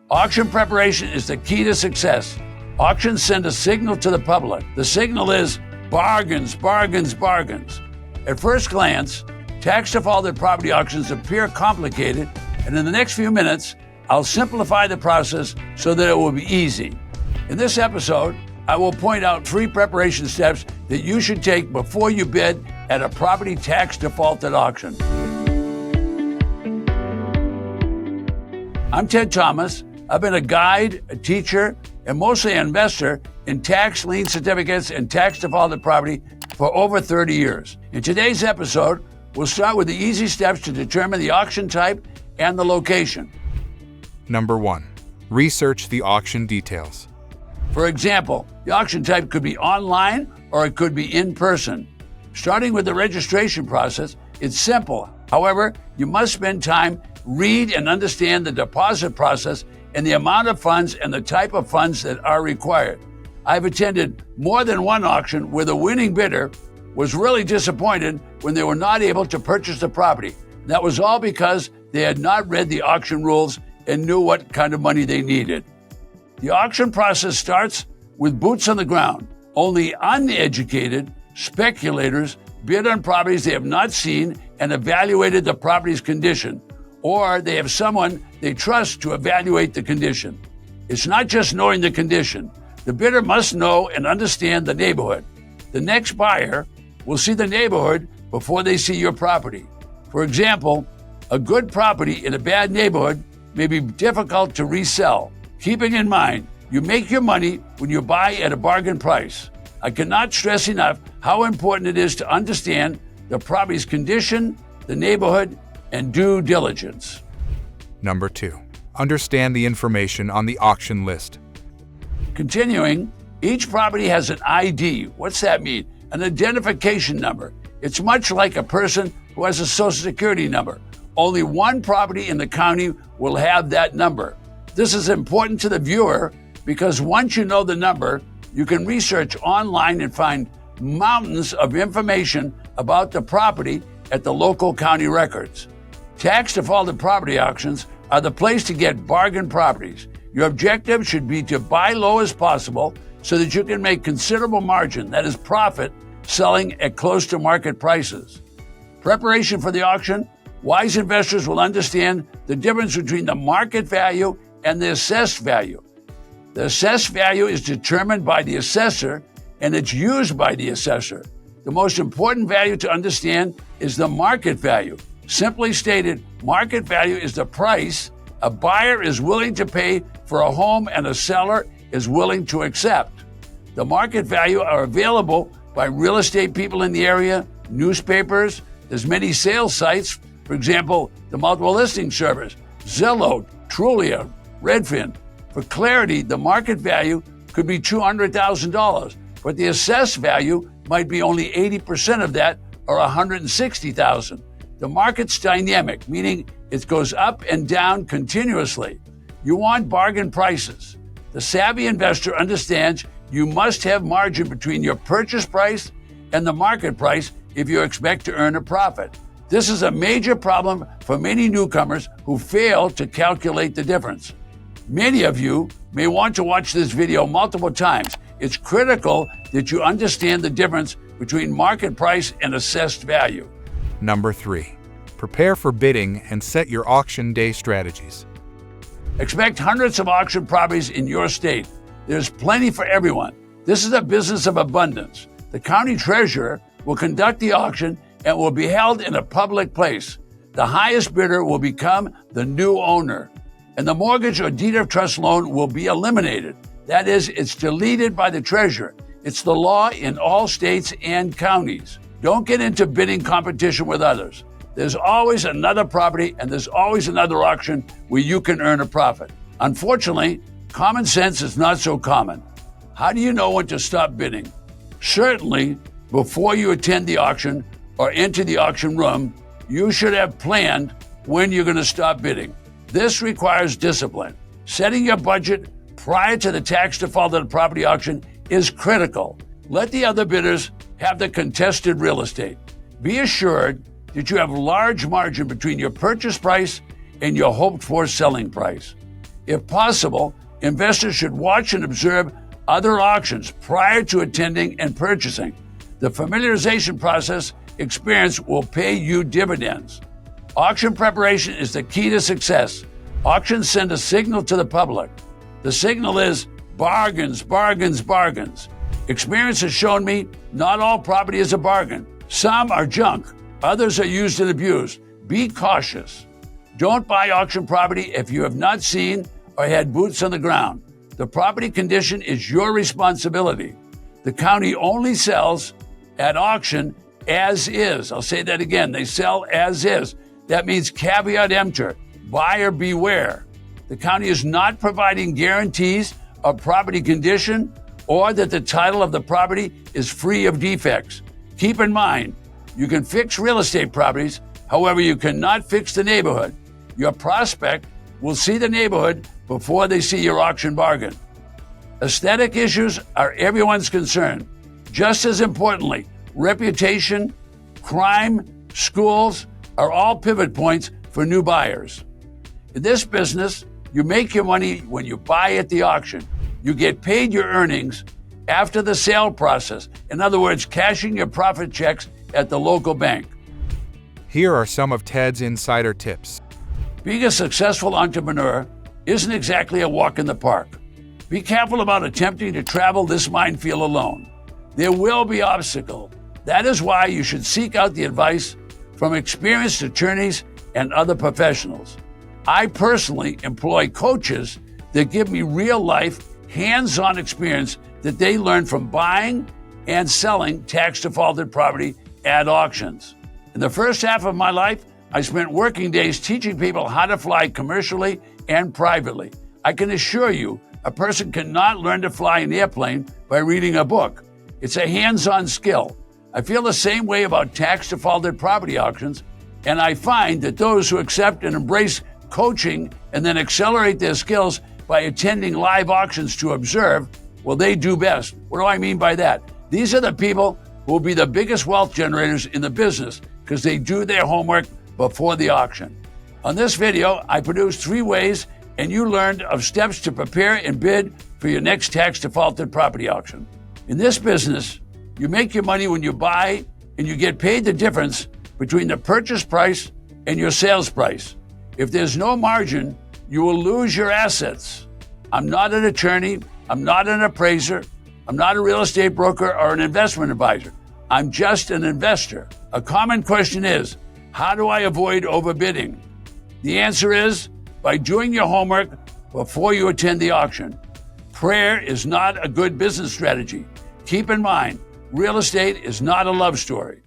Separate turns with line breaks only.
Auction preparation is the key to success. Auctions send a signal to the public. The signal is bargains, bargains, bargains. At first glance, tax defaulted property auctions appear complicated, and in the next few minutes, I'll simplify the process so that it will be easy. In this episode, I will point out 3 preparation steps that you should take before you bid at a property tax defaulted auction. I'm Ted Thomas. I've been a guide, a teacher, and mostly an investor in tax lien certificates and tax defaulted property for over 30 years. In today's episode, we'll start with the easy steps to determine the auction type and the location.
Number 1. Research the auction details.
For example, the auction type could be online or it could be in person. Starting with the registration process, it's simple. However, you must spend time, read and understand the deposit process and the amount of funds and the type of funds that are required. I've attended more than one auction where the winning bidder was really disappointed when they were not able to purchase the property. That was all because they had not read the auction rules and knew what kind of money they needed. The auction process starts with boots on the ground. Only uneducated speculators bid on properties they have not seen and evaluated the property's condition, or they have someone they trust to evaluate the condition. It's not just knowing the condition. The bidder must know and understand the neighborhood. The next buyer will see the neighborhood before they see your property. For example, a good property in a bad neighborhood may be difficult to resell. Keeping in mind, you make your money when you buy at a bargain price. I cannot stress enough how important it is to understand the property's condition, the neighborhood, and due diligence.
Number 2. Understand the information on the auction list.
Continuing, each property has an ID. What's that mean? An identification number. It's much like a person who has a social security number. Only one property in the county will have that number. This is important to the viewer because once you know the number, you can research online and find mountains of information about the property at the local county records. Tax defaulted property auctions are the place to get bargain properties. Your objective should be to buy low as possible so that you can make considerable margin, that is profit, selling at close to market prices. Preparation for the auction. Wise investors will understand the difference between the market value and the assessed value. The assessed value is determined by the assessor and it's used by the assessor. The most important value to understand is the market value. Simply stated, market value is the price a buyer is willing to pay for a home and a seller is willing to accept. The market value are available by real estate people in the area, newspapers, there's many sales sites, for example, the multiple listing service, Zillow, Trulia, Redfin. For clarity, the market value could be $200,000, but the assessed value might be only 80% of that, or $160,000. The market's dynamic, meaning it goes up and down continuously. You want bargain prices. The savvy investor understands you must have margin between your purchase price and the market price if you expect to earn a profit. This is a major problem for many newcomers who fail to calculate the difference. Many of you may want to watch this video multiple times. It's critical that you understand the difference between market price and assessed value.
Number 3. Prepare for bidding and set your auction day strategies.
Expect hundreds of auction properties in your state. There's plenty for everyone. This is a business of abundance. The county treasurer will conduct the auction and will be held in a public place. The highest bidder will become the new owner, and the mortgage or deed of trust loan will be eliminated. That is, it's deleted by the treasurer. It's the law in all states and counties. Don't get into bidding competition with others. There's always another property and there's always another auction where you can earn a profit. Unfortunately, common sense is not so common. How do you know when to stop bidding? Certainly, before you attend the auction or enter the auction room, you should have planned when you're going to stop bidding. This requires discipline. Setting your budget prior to the tax defaulted property auction is critical. Let the other bidders have the contested real estate. Be assured that you have large margin between your purchase price and your hoped for selling price. If possible, investors should watch and observe other auctions prior to attending and purchasing. The familiarization process experience will pay you dividends. Auction preparation is the key to success. Auctions send a signal to the public. The signal is bargains, bargains, bargains. Experience has shown me not all property is a bargain. Some are junk. Others are used and abused. Be cautious. Don't buy auction property if you have not seen or had boots on the ground. The property condition is your responsibility. The county only sells at auction as is. I'll say that again. They sell as is. That means caveat emptor, buyer beware. The county is not providing guarantees of property condition or that the title of the property is free of defects. Keep in mind, you can fix real estate properties, however, you cannot fix the neighborhood. Your prospect will see the neighborhood before they see your auction bargain. Aesthetic issues are everyone's concern. Just as importantly, reputation, crime, schools are all pivot points for new buyers. In this business, you make your money when you buy at the auction. You get paid your earnings after the sale process. In other words, cashing your profit checks at the local bank.
Here are some of Ted's insider tips.
Being a successful entrepreneur isn't exactly a walk in the park. Be careful about attempting to travel this minefield alone. There will be obstacles. That is why you should seek out the advice from experienced attorneys and other professionals. I personally employ coaches that give me real-life, hands-on experience that they learn from buying and selling tax-defaulted property at auctions. In the first half of my life, I spent working days teaching people how to fly commercially and privately. I can assure you, a person cannot learn to fly an airplane by reading a book. It's a hands-on skill. I feel the same way about tax-defaulted property auctions, and I find that those who accept and embrace coaching and then accelerate their skills by attending live auctions to observe, well, they do best. What do I mean by that? These are the people who will be the biggest wealth generators in the business because they do their homework before the auction. On this video, I produced 3 ways and you learned of steps to prepare and bid for your next tax defaulted property auction. In this business, you make your money when you buy and you get paid the difference between the purchase price and your sales price. If there's no margin, you will lose your assets. I'm not an attorney. I'm not an appraiser. I'm not a real estate broker or an investment advisor. I'm just an investor. A common question is, how do I avoid overbidding? The answer is by doing your homework before you attend the auction. Prayer is not a good business strategy. Keep in mind, real estate is not a love story.